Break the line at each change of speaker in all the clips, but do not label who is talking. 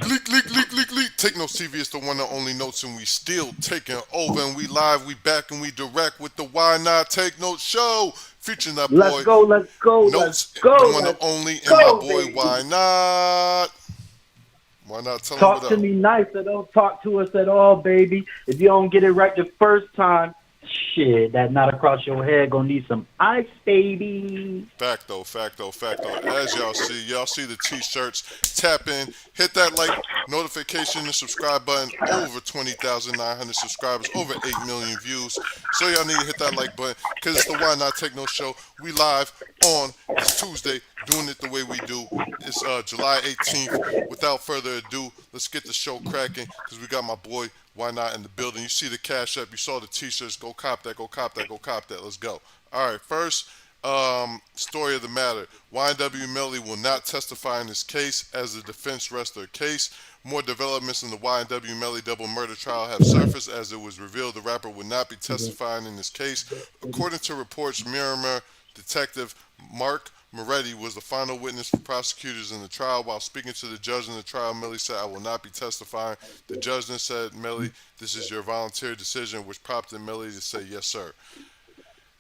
Leak, leak, leak, leak, leak. Take Notes TV is the one and only notes, and we still taking over. And we live, we back, and we direct with the Why Not Take Notes show, featuring that
Let's
boy
go, let's go, let's
Notes, the
go,
one and
let's
only, and my
go,
boy
baby.
Why Not. Why not? Tell him what
Talk to
up.
me nice or don't talk to us at all, baby. If you don't get it right the first time, shit, that knot across your head gonna need some ice, baby.
Facto, facto, facto. As y'all see the t-shirts. Tap in, hit that like, notification, and subscribe button. Over 20,900 subscribers, over 8 million views. So y'all need to hit that like button because it's the Why Not Take No show. We live on this Tuesday, doing it the way we do. It's July 18th. Without further ado, let's get the show cracking because we got my boy Why Not in the building. You see the cash app, you saw the t-shirts. Go cop that, go cop that, go cop that. Let's go. All right, first. Story of the matter. YNW Melly will not testify in this case as the defense rests their case. More developments in the YNW Melly double murder trial have surfaced as it was revealed the rapper would not be testifying in this case. According to reports, Miramar detective Mark Moretti was the final witness for prosecutors in the trial. While speaking to the judge in the trial, Melly said, "I will not be testifying." The judge then said, "Melly, this is your voluntary decision," which prompted Melly to say, "Yes, sir."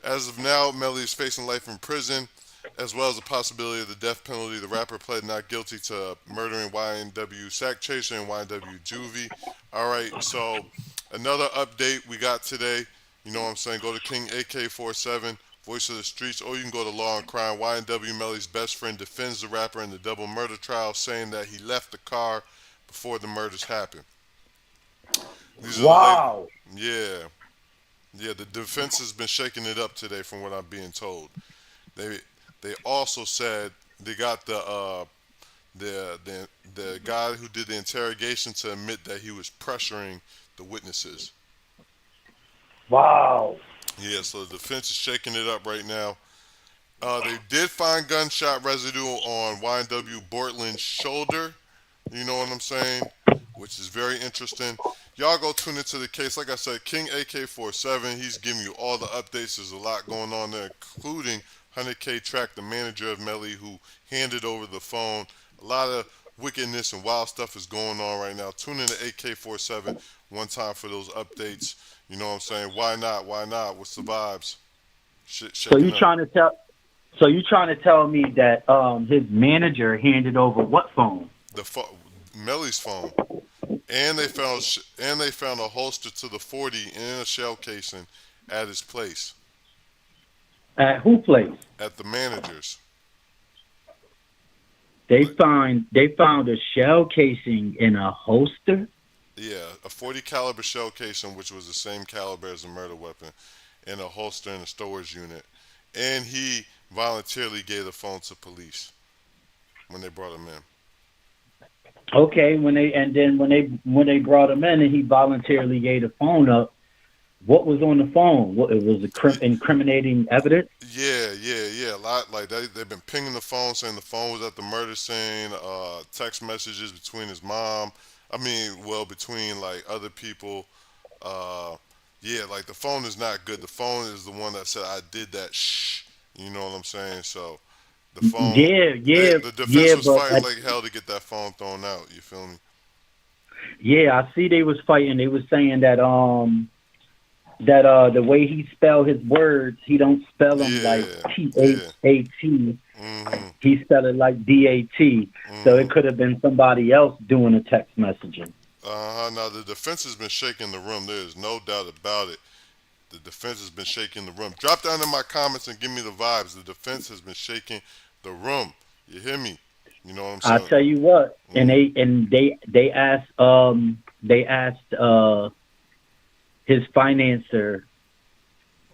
As of now, Melly is facing life in prison, as well as the possibility of the death penalty. The rapper pled not guilty to murdering YNW Sack Chaser and YNW Juvie. All right, so another update we got today. You know what I'm saying? Go to King AK47, Voice of the Streets, or you can go to Law and Crime. YNW Melly's best friend defends the rapper in the double murder trial, saying that he left the car before the murders happened. These are the late,
Wow.
yeah. Yeah, the defense has been shaking it up today, from what I'm being told. They they also said they got the guy who did the interrogation to admit that he was pressuring the witnesses.
Wow.
Yeah, so the defense is shaking it up right now. They did find gunshot residue on YNW Bortland's shoulder. You know what I'm saying? Which is very interesting. Y'all go tune into the case. Like I said, King AK47, he's giving you all the updates. There's a lot going on there, including 100K Track, the manager of Melly, who handed over the phone. A lot of wickedness and wild stuff is going on right now. Tune in to AK47 one time for those updates. You know what I'm saying? Why not? Why not? What's the vibes? Shit
So you
shaking up.
trying to tell so you trying to tell me that his manager handed over what phone?
Melly's phone. And they found a holster to the 40 and a shell casing at his place,
At who place?
at the manager's. Like,
They found a shell casing in a holster.
yeah, a 40 caliber shell casing, which was the same caliber as a murder weapon, in a holster in a storage unit. And he voluntarily gave the phone to police when they brought him in.
Okay, when they brought him in and he voluntarily gave the phone up, what was on the phone? What it was incriminating evidence?
Yeah. A lot like they've been pinging the phone, saying the phone was at the murder scene. Text messages between his mom. I mean, well, between like other people. Uh, yeah, like the phone is not good. The phone is the one that said I did that. Shh, you know what I'm saying? So the phone,
Yeah, yeah,
the defense
yeah,
was
but
fighting like hell to get that phone thrown out. You feel me?
yeah, I see they was fighting. They was saying that the way he spell his words, he don't spell them like
Yeah, yeah.
THAT.
Mhm,
He spelled it like DAT. So it
mhm.
could have been somebody else doing the text messaging.
Now the defense has been shaking the room. There is no doubt about it. The defense has been shaking the room. Drop down in my comments and give me the vibes. The defense has been shaking the room. You hear me? You know what I'm
I
saying?
tell you what, and
Mm,
they asked his financer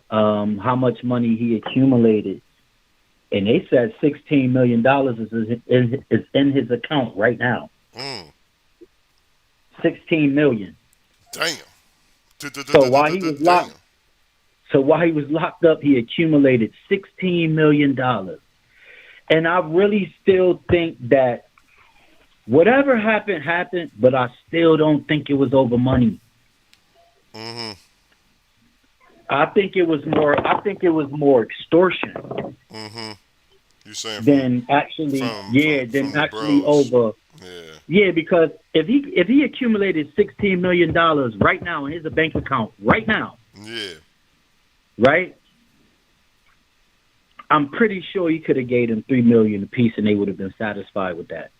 how much money he accumulated, and they said $16 million is in his account right now.
mm.
16 million.
Damn.
So while he was
Damn.
locked, so while he was locked up, he accumulated $16 million. And I really still think that whatever happened happened, but I still don't think it was over money.
Mhm.
I think it was more. I think it was more extortion
Mhm. You saying from
than actually,
from
yeah,
from
than
from the
actually
bros?
over.
Yeah.
Yeah, because if he accumulated $16 million right now in his bank account right now,
Yeah.
right? I'm pretty sure he could have gave them 3 million apiece, and they would have been satisfied with that.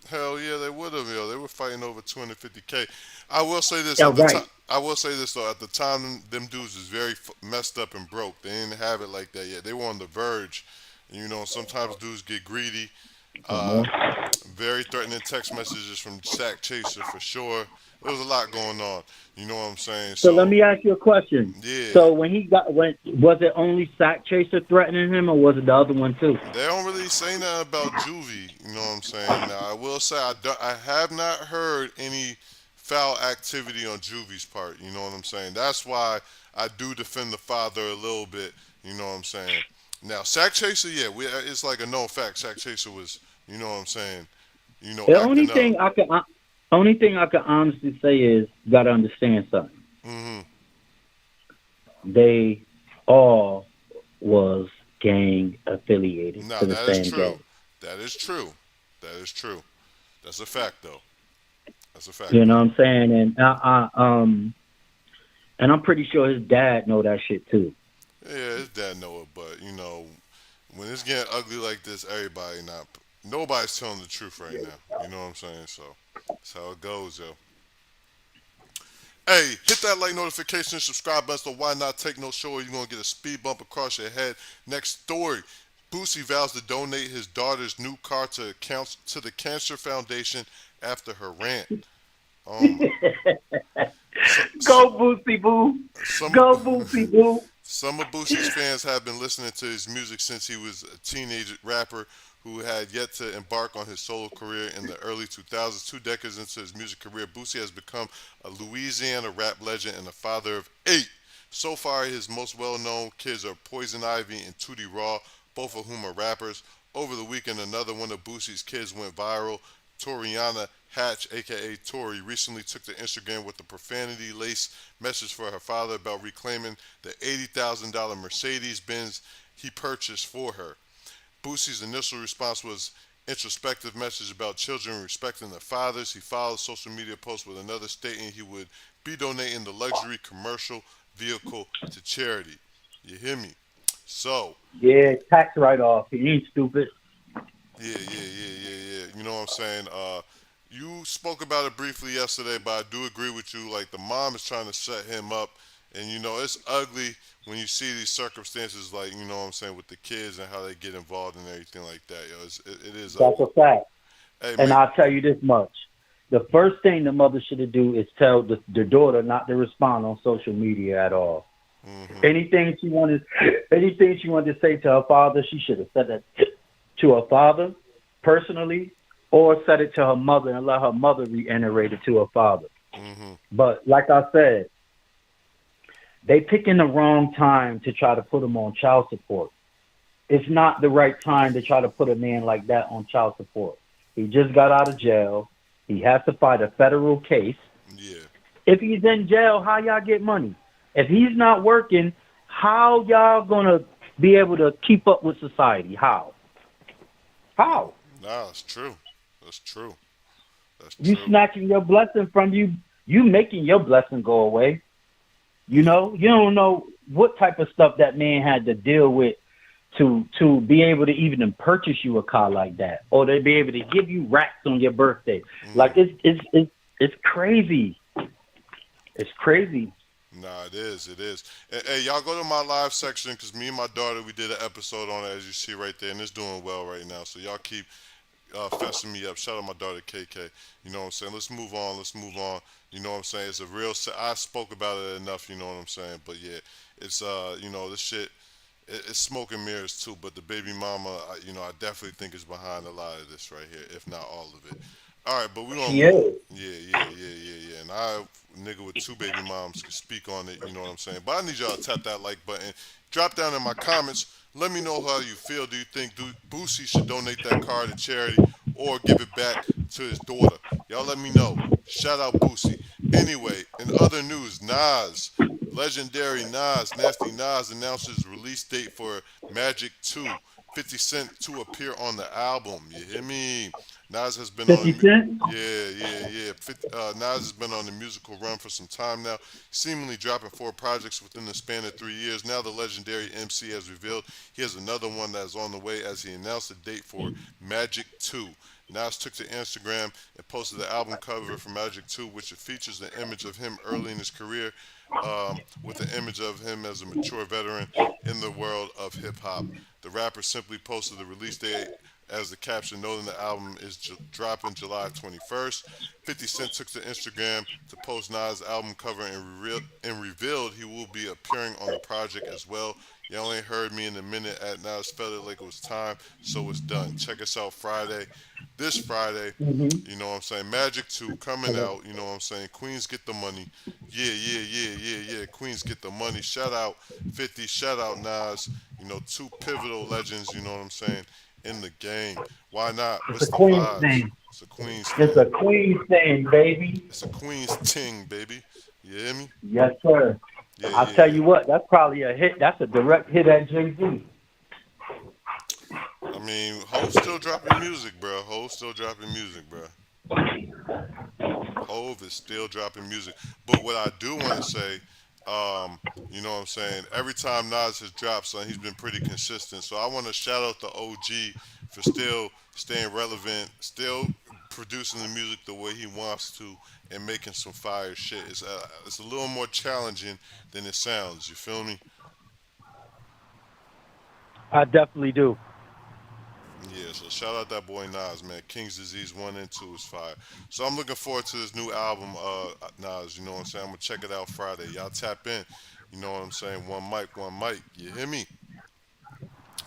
Hell yeah, they would have. Yo, they were fighting over 250K. I will say this
Yeah,
at the time.
right.
I will say this though. At the time, them dudes was very messed up and broke. They didn't have it like that yet. They were on the verge. You know, sometimes dudes get greedy.
Some
Uh,
more.
Very threatening text messages from Sack Chaser for sure. There was a lot going on. You know what I'm saying?
So let
So
me ask you a question.
yeah,
So when was it only Sack Chaser threatening him, or was it the other one too?
they don't really say nothing about Juvie. You know what I'm saying? Now I will say I have not heard any foul activity on Juvie's part. You know what I'm saying? That's why I do defend the father a little bit. You know what I'm saying? Now Sack Chaser, yeah, it's like a known fact. Sack Chaser was, you know what I'm saying? You know,
The only
acting up.
thing I can only thing I can honestly say is you got to understand something.
Hmm.
They all was gang affiliated
Nah,
to the
that is
same
true.
gang.
That is true. That is true. That's a fact, though. That's a fact,
You know
though.
what I'm saying? And I'm pretty sure his dad know that shit too.
Yeah, his dad know it, but you know, when it's getting ugly like this, everybody not nobody's telling the truth right now. You know what I'm saying? So that's how it goes, yo. Hey, hit that like notification and subscribe button so why not take no show or you're gonna get a speed bump across your head. Next story. Boosie vows to donate his daughter's new car to the Cancer Foundation after her rant. Oh my. So, so,
Go Boosie Boo.
some
Go Boosie Boo.
Some of Boosie's fans have been listening to his music since he was a teenage rapper who had yet to embark on his solo career in the early 2000s. 2 decades into his music career, Boosie has become a Louisiana rap legend and a father of 8. So far, his most well-known kids are Poison Ivy and Tootie Raw, both of whom are rappers. Over the weekend, another one of Boosie's kids went viral. Toriana Hatch, aka Tori, recently took to Instagram with a profanity laced message for her father about reclaiming the $80,000 Mercedes Benz he purchased for her. Boosie's initial response was introspective message about children respecting their fathers. He followed social media post with another stating he would be donating the luxury commercial vehicle to charity. You hear me? So,
Yeah, tax write off. He ain't stupid.
yeah. You know what I'm saying? You spoke about it briefly yesterday, but I do agree with you. Like the mom is trying to set him up, and you know it's ugly when you see these circumstances, like you know what I'm saying, with the kids and how they get involved and everything like that. Yo, it is
That's
ugly.
a fact.
Hey,
And
make.
I'll tell you this much. The first thing the mother should have do is tell the daughter not to respond on social media at all.
Hmm.
Anything she wanted to say to her father, she should have said that to her father personally, or said it to her mother and let her mother reiterate it to her father.
Hmm.
But like I said, they picking the wrong time to try to put him on child support. It's not the right time to try to put a man like that on child support. He just got out of jail. He has to fight a federal case.
Yeah.
If he's in jail, how y'all get money? If he's not working, how y'all gonna be able to keep up with society? How? How?
Nah, it's true. That's true. That's
You
true.
snatching your blessing from you, you making your blessing go away. You
Yeah.
know, you don't know what type of stuff that man had to deal with to be able to even purchase you a car like that, or to be able to give you racks on your birthday.
Mm.
Like it's crazy. It's crazy.
Nah, it is. It is. Hey, y'all go to my live section because me and my daughter we did an episode on it as you see right there, and it's doing well right now. So y'all keep fessing me up. Shout out my daughter KK. You know what I'm saying? Let's move on. Let's move on. You know what I'm saying? It's a real. I spoke about it enough. You know what I'm saying? But yeah, it's you know, this shit. It's smoke and mirrors too. But the baby mama, you know, I definitely think is behind a lot of this right here, if not all of it. All right, but we gonna
She
move.
is.
Yeah. And I, nigga with 2 baby moms, can speak on it. You know what I'm saying? But I need y'all to tap that like button. Drop down in my comments. Let me know how you feel. Do you think Boosie should donate that car to charity or give it back to his daughter? Y'all let me know. Shout out Boosie. Anyway, in other news, legendary Nasty Nas announces release date for Magic 2. 50 Cent to appear on the album. You hear me? Nas has been on
50
a
Cent?
yeah. Nas has been on the musical run for some time now, seemingly dropping 4 projects within the span of 3 years. Now the legendary MC has revealed he has another one that is on the way as he announced a date for Magic 2. Nas took to Instagram and posted the album cover for Magic 2, which features the image of him early in his career, with the image of him as a mature veteran in the world of hip hop. The rapper simply posted the release date as the caption noting the album is dropping July 21st. 50 Cent took to Instagram to post Nas' album cover and revealed he will be appearing on the project as well. Y'all ain't heard me in a minute at Nas felt it like it was time, so it's done. Check us out Friday. This Friday,
Mm-hmm.
you know what I'm saying? Magic 2 coming out, you know what I'm saying? Queens get the money. Yeah. Queens get the money. Shout out 50, shout out Nas. You know, two pivotal legends, you know what I'm saying, in the game. Why not?
It's a
What's the
Queen
vibes?
thing.
It's a Queens
It's
thing.
a Queen thing, baby.
It's a Queens ting, baby. You hear me?
Yes, sir. I'll tell
Yeah.
you what, that's probably a hit. That's a direct hit at Jay-Z.
I mean, Hove's still dropping music, bro. Hove's still dropping music, bro. Hove is still dropping music. But what I do want to say, um, you know what I'm saying? Every time Nas has dropped something, he's been pretty consistent. So I want to shout out the OG for still staying relevant, still producing the music the way he wants to, and making some fire shit. It's a little more challenging than it sounds. You feel me?
I definitely do.
Yeah, so shout out that boy Nas, man. King's Disease 1 and 2 is fire. So I'm looking forward to this new album, Nas, you know what I'm saying? I'm gonna check it out Friday. Y'all tap in. You know what I'm saying? One mic. You hear me?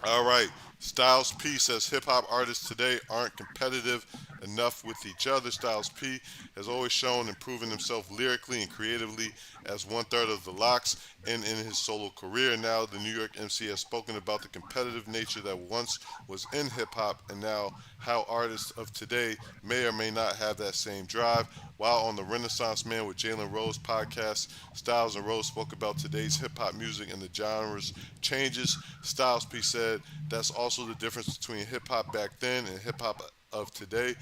All right. Styles P says hip hop artists today aren't competitive enough with each other. Styles P has always shown and proven himself lyrically and creatively as one third of the locks and in his solo career. Now, the New York MC has spoken about the competitive nature that once was in hip hop and now how artists of today may or may not have that same drive. While on the Renaissance Man with Jalen Rose podcast, Styles and Rose spoke about today's hip hop music and the genre's changes. Styles P said that's also the difference between hip hop back then and hip hop of today.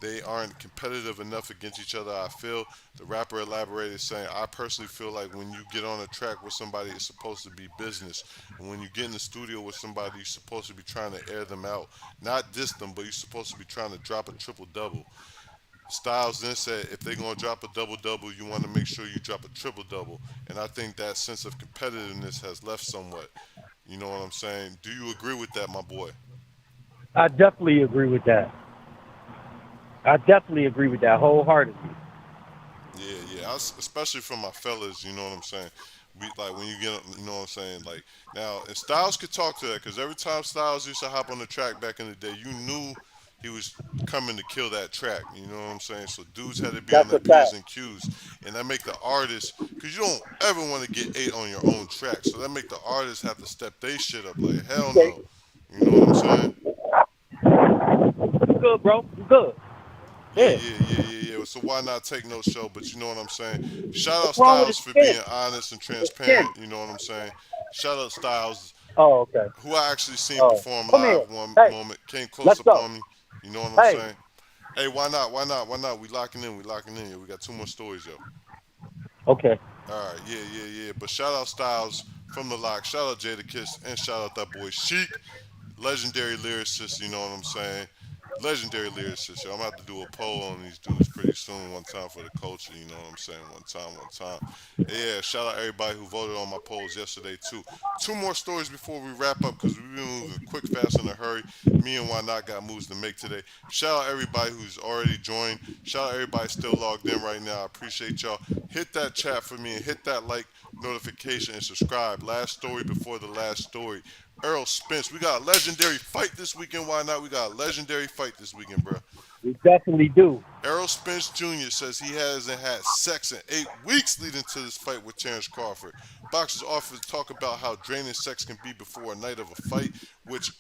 They aren't competitive enough against each other, I feel. The rapper elaborated, saying, I personally feel like when you get on a track with somebody, it's supposed to be business. And when you get in the studio with somebody, you're supposed to be trying to air them out. Not diss them, but you're supposed to be trying to drop a triple double. Styles then said, if they're going to drop a double double, you want to make sure you drop a triple double. And I think that sense of competitiveness has left somewhat. You know what I'm saying? Do you agree with that, my boy?
I definitely agree with that. I definitely agree with that wholeheartedly.
Especially for my fellas, you know what I'm saying. We like when you get, you know what I'm saying. Like now, and Styles could talk to that because every time Styles used to hop on the track back in the day, you knew he was coming to kill that track. You know what I'm saying. So dudes had to be on
That's a
their p's
fact.
and q's, and that make the artist because you don't ever want to get ate on your own track. So that make the artist have to step their shit up. Like hell
Okay.
no. You know what I'm saying?
You good, bro? You good? Yeah.
So why not take no show? But you know what I'm saying. Shout out
What's wrong with
Styles
his
for
skin?
being honest and
His skin.
transparent. You know what I'm saying. Shout out Styles,
Oh, okay.
who I actually seen
Oh,
perform
come here.
live one
Hey,
moment. Came close
let's
up
go.
on me. You know what I'm
Hey,
saying. Hey, why not? Why not? We locking in. We locking in. Yo. We got 2 more stories, yo.
okay.
All right, yeah. But shout out Styles from the lock. Shout out Jada Kiss and shout out that boy Sheik, legendary lyricist. You know what I'm saying? Legendary lyricist. Yo. I'm gonna have to do a poll on these dudes pretty soon. One time for the culture. You know what I'm saying? One time. Yeah. Shout out everybody who voted on my polls yesterday too. 2 more stories before we wrap up because we've been moving quick, fast, in a hurry. Me and Why Not got moves to make today. Shout out everybody who's already joined. Shout out everybody still logged in right now. I appreciate y'all. Hit that chat for me and hit that like notification and subscribe. Last story before the last story. Earl Spence. We got a legendary fight this weekend. Why not? We got a legendary fight this weekend, bro.
We definitely do.
Errol Spence Jr. says he hasn't had sex in 8 weeks leading to this fight with Terrence Crawford. boxers often talk about how draining sex can be before a night of a fight, which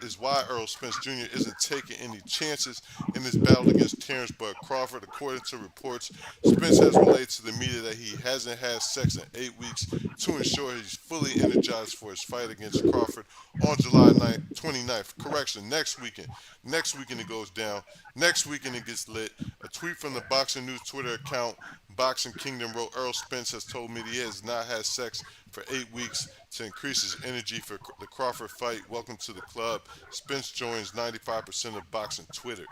is why Earl Spence Jr. isn't taking any chances in his battle against Terrence Bud Crawford. According to reports, Spence has relayed to the media that he hasn't had sex in 8 weeks to ensure he's fully energized for his fight against Crawford on July 9th, 29th. Correction, next weekend. Next weekend it goes down. Next weekend it gets lit. A tweet from the Boxing News Twitter account, Boxing Kingdom, wrote, Earl Spence has told me he has not had sex for 8 weeks to increase his energy for the Crawford fight. Welcome to the club. Spence joins 95% of boxing Twitter.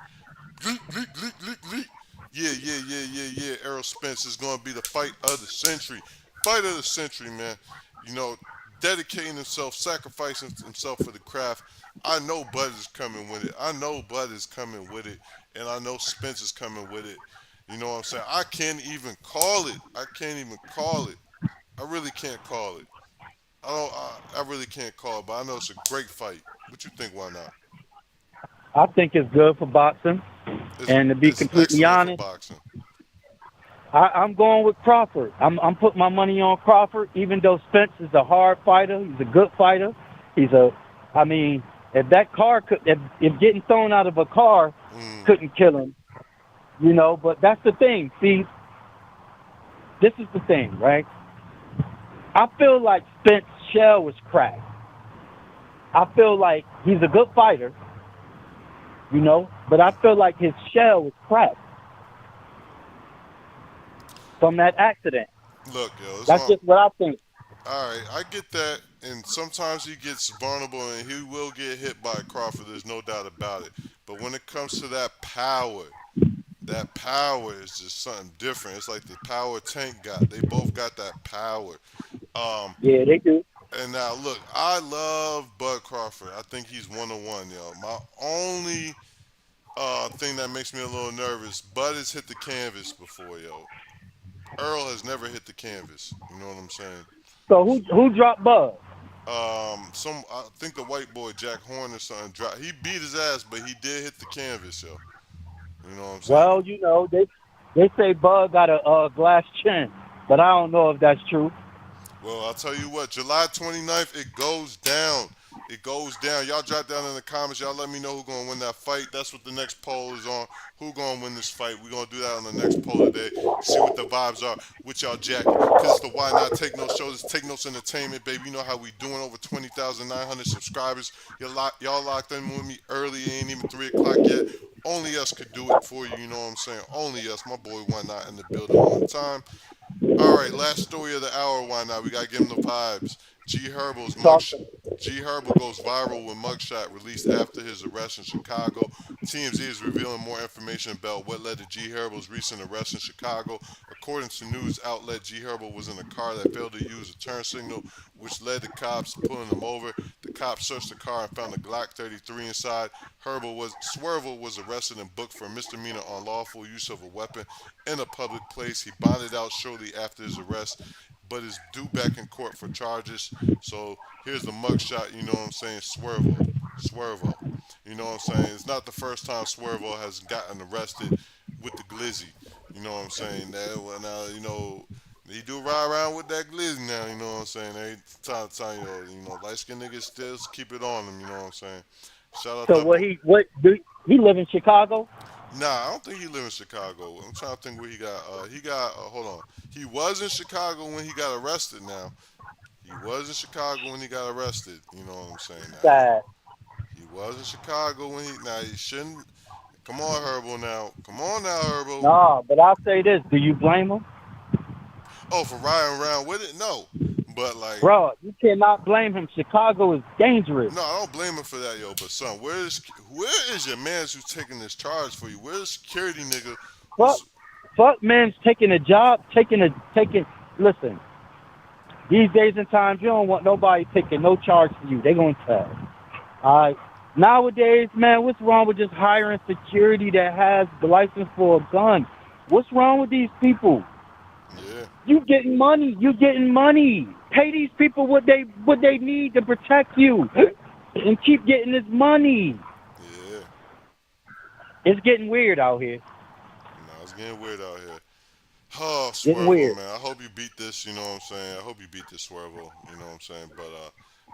Bleep, bleep, bleep, bleep, bleep. Yeah, yeah, yeah, yeah, yeah. Errol Spence is going to be the fight of the century. Fight of the century, man. You know, dedicating himself, sacrificing himself for the craft. I know Bud is coming with it. I know Bud is coming with it. And I know Spence is coming with it. You know what I'm saying? I can't even call it. I can't even call it. I really can't call it. I really can't call it, but I know it's a great fight. What you think? Why not?
I think it's good for boxing.
It's
And to be
it's
completely
excellent for
honest,
boxing.
I'm going with Crawford. I'm putting my money on Crawford, even though Spence is a hard fighter. He's a good fighter. I mean, if that car if getting thrown out of a car
Mm.
couldn't kill him, you know. But that's the thing. See, this is the thing, right? I feel like Spence's shell was cracked. I feel like he's a good fighter, you know, but I feel like his shell was cracked from that accident.
Look, yo, it's
That's
on.
just what I think.
All right, I get that, and sometimes he gets vulnerable, and he will get hit by Crawford. There's no doubt about it. But when it comes to that power is just something different. It's like the power Tank got. They both got that power. Um,
Yeah, they do.
and now look, I love Bud Crawford. I think he's 101, yo. My only thing that makes me a little nervous, Bud has hit the canvas before, yo. Earl has never hit the canvas. You know what I'm saying?
So who dropped Bud?
Some I think the white boy Jack Horn or something dropped. He beat his ass, but he did hit the canvas, yo. You know what I'm saying?
Well, you know, they say Bud got a glass chin, but I don't know if that's true.
Well, I'll tell you what, July 29th, it goes down. It goes down. Y'all drop down in the comments. Y'all let me know who's going to win that fight. That's what the next poll is on. Who going to win this fight? We're going to do that on the next poll today. See what the vibes are with y'all jacking. Because it's the Why Not Take Notes show. It's Take Notes Entertainment, baby. You know how we doing. Over 20,900 subscribers. Y'all locked in with me early. It ain't even 3 o'clock yet. Only us could do it for you. You know what I'm saying? Only us. My boy Why Not in the building one time. All right, last story of the hour. Why not? We gotta give him the vibes.
Talk.
G Herbo goes viral with mugshot released after his arrest in Chicago. TMZ is revealing more information about what led to G Herbo's recent arrest in Chicago. According to news outlet, G Herbo was in a car that failed to use a turn signal, which led to cops pulling him over. The cops searched the car and found a Glock 33 inside. Swervo was arrested and booked for misdemeanor unlawful use of a weapon in a public place. He bonded out shortly after his arrest, but is due back in court for charges. So here's the mugshot, you know what I'm saying? Swervo. You know what I'm saying? It's not the first time Swervo has gotten arrested with the glizzy. You know what I'm saying? Now, you know, he do ride around with that glizzy now, you know what I'm saying? Every time, light skinned niggas still keep it on him, you know what I'm saying? Shout out
So
that boy.
he live in Chicago?
Nah, I don't think he live in Chicago. I'm trying to think where he got. Hold on. He was in Chicago when he got arrested. Now he was in Chicago when he got arrested. You know what I'm saying? Now
Sad.
he was in Chicago when he. Now he shouldn't. Come on, Herbo. Now, come on now, Herbo.
No, but I'll say this. Do you blame him?
Oh, for riding around with it? No, but like,
Bro, you cannot blame him. Chicago is dangerous.
no, I don't blame him for that, yo. But son, where is your man who's taking this charge for you? Where's the security nigga
Fuck,
who's
fuck man's taking a job, listen, these days and times, you don't want nobody taking no charge for you. They gonna tell. All right. Nowadays, man, what's wrong with just hiring security that has the license for a gun? What's wrong with these people?
yeah?
You getting money. You getting money. Pay these people what they need to protect you, and keep getting this money.
Yeah.
It's getting weird out here.
No, it's getting weird out here. Oh,
Getting
Swervo,
weird.
man. I hope you beat this. You know what I'm saying. I hope you beat this, Swervo. You know what I'm saying. But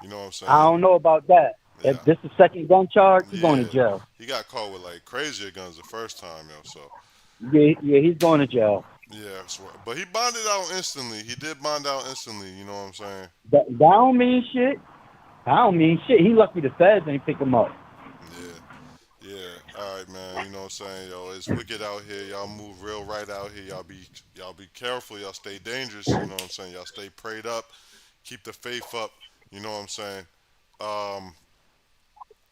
you know what I'm
I
saying.
don't know about that. If
Yeah,
this is second gun charge, he's going to
yeah.
jail.
He got caught with like crazier guns the first time, yo. So
Yeah, yeah, he's going to jail.
yeah, but he bonded out instantly. He did bond out instantly. You know what I'm saying.
That don't mean shit. I don't mean shit. He lucky the feds ain't pick him up.
Yeah. Yeah, all right, man. You know what I'm saying, yo. It's wicked out here. Y'all move real right out here. Y'all be careful. Y'all stay dangerous. You know what I'm saying. Y'all stay prayed up. Keep the faith up. You know what I'm saying. Um,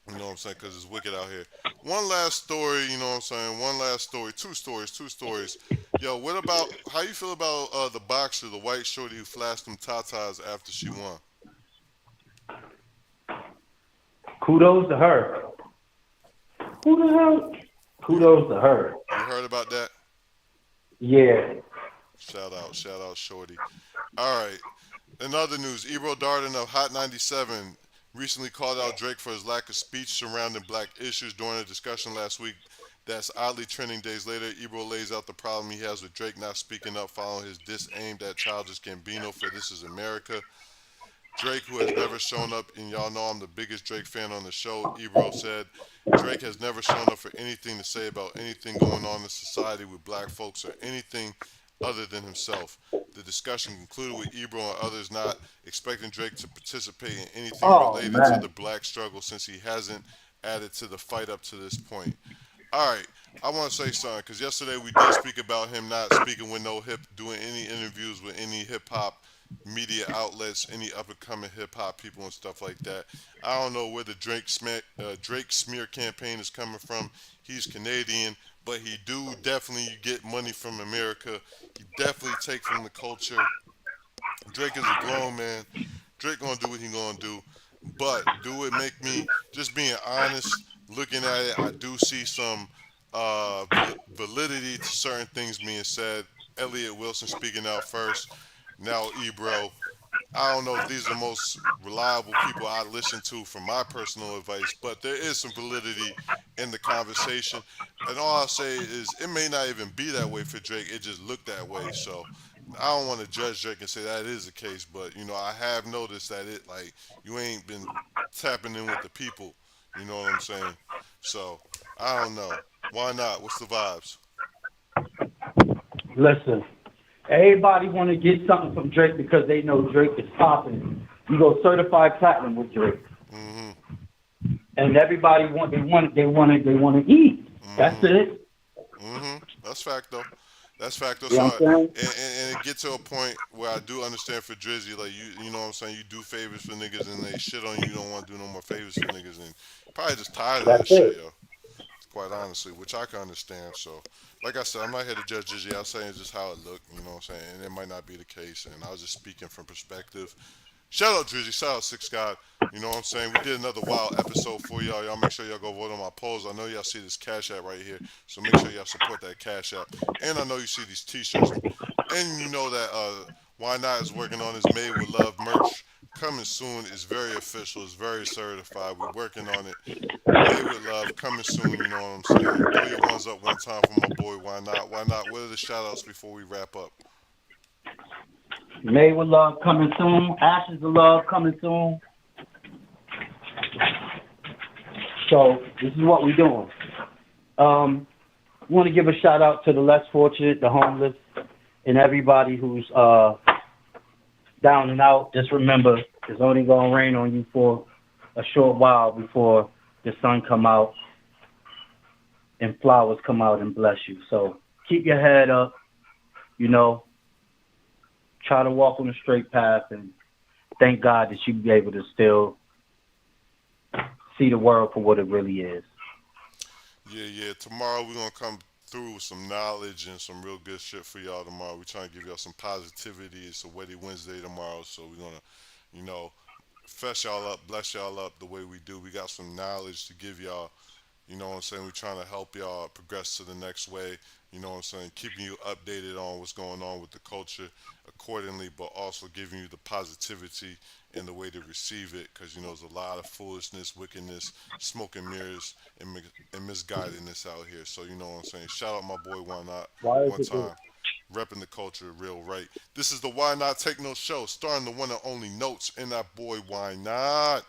you know what I'm saying, because it's wicked out here. One last story. You know what I'm saying. One last story. Two stories. Two stories. Yo, what about how you feel about the boxer, the white shorty who flashed them tatas after she won?
Kudos to her. Who the hell?
You
Kudos to her.
you heard about that?
Yeah.
Shout out, shorty. All right. In other news, Ebro Darden of Hot 97 recently called out Drake for his lack of speech surrounding black issues during a discussion last week that's oddly trending days later. Ebro lays out the problem he has with Drake not speaking up following his diss aimed at Childish Gambino for This Is America. Drake, who has never shown up, and y'all know I'm the biggest Drake fan on the show, Ebro said, Drake has never shown up for anything to say about anything going on in society with black folks or anything other than himself. The discussion concluded with Ebro and others not expecting Drake to participate in anything
Oh
related to the
man.
black struggle since he hasn't added to the fight up to this point. All right, I want to say something because yesterday we did speak about him not speaking with no doing any interviews with any hip hop media outlets, any up and coming hip hop people and stuff like that. I don't know where the Drake smear campaign is coming from. He's Canadian, but he do definitely get money from America. He definitely take from the culture. Drake is a grown man. Drake gonna do what he gonna do. But do it make me just being honest, looking at it, I do see some validity to certain things being said. Elliot Wilson speaking out first. Now Ebro. I don't know if these are the most reliable people I listen to for my personal advice, but there is some validity in the conversation. And all I'll say is it may not even be that way for Drake. It just looked that way. So I don't want to judge Drake and say that is the case, but I have noticed that it like you ain't been tapping in with the people. You know what I'm saying? So I don't know. Why not? What's the vibes?
Listen, everybody want to get something from Drake because they know Drake is popping. You go certified platinum with Drake,
Mhm.
and everybody want to eat. That's
Mhm.
it.
That's fact though. That's fact though.
You know
So,
what I'm saying?
and it get to a point where I do understand for Drizzy, like you know what I'm saying. You do favors for niggas, and they shit on you. You don't want to do no more favors for niggas, and probably just tired of
That's
that shit,
it.
yo. Quite honestly, which I can understand. So, like I said, I'm not here to judge Drizzy. I'm saying just how it looked. You know what I'm saying, and it might not be the case. And I was just speaking from perspective. Shout out Drizzy, shout out Six God. You know what I'm saying? We did another wild episode for y'all. Y'all make sure y'all go vote on my polls. I know y'all see this Cash App right here, so make sure y'all support that Cash App. And I know you see these T-shirts, and you know that Why Not is working on his Made with Love merch. Coming soon. It's very official. It's very certified. We're working on it. Made with Love coming soon. You know what I'm saying? Throw your ones up one time for my boy. Why not? Why not? What are the shout outs before we wrap up?
Made with Love coming soon. Ashes of Love coming soon. So this is what we're doing. We want to give a shout out to the less fortunate, the homeless, and everybody who's down and out. Just remember, it's only gonna rain on you for a short while before the sun come out and flowers come out and bless you. So keep your head up. You know, try to walk on the straight path, and thank God that you be able to still see the world for what it really is.
Yeah, yeah. Tomorrow we're gonna come through with some knowledge and some real good shit for y'all tomorrow. We're trying to give y'all some positivity. It's a Wetty Wednesday tomorrow, so we're gonna, you know, fess y'all up, bless y'all up the way we do. We got some knowledge to give y'all. You know what I'm saying? We're trying to help y'all progress to the next way. You know what I'm saying? Keeping you updated on what's going on with the culture accordingly, but also giving you the positivity and the way to receive it. Because, there's a lot of foolishness, wickedness, smoke and mirrors, and misguidedness out here. So, you know what I'm saying? Shout out my boy, Why Not?
Why is
One
it this?
time. repping the culture real right. This is the Why Not Take No Show, starring the one and only Notes and that boy Why Not.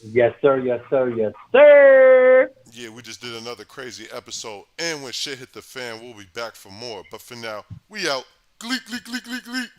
Yes, sir. Yes, sir. Yes, sir.
Yeah, we just did another crazy episode, and when shit hit the fan, we'll be back for more. But for now, we out. Gleek, gleek, gleek, gleek, gleek.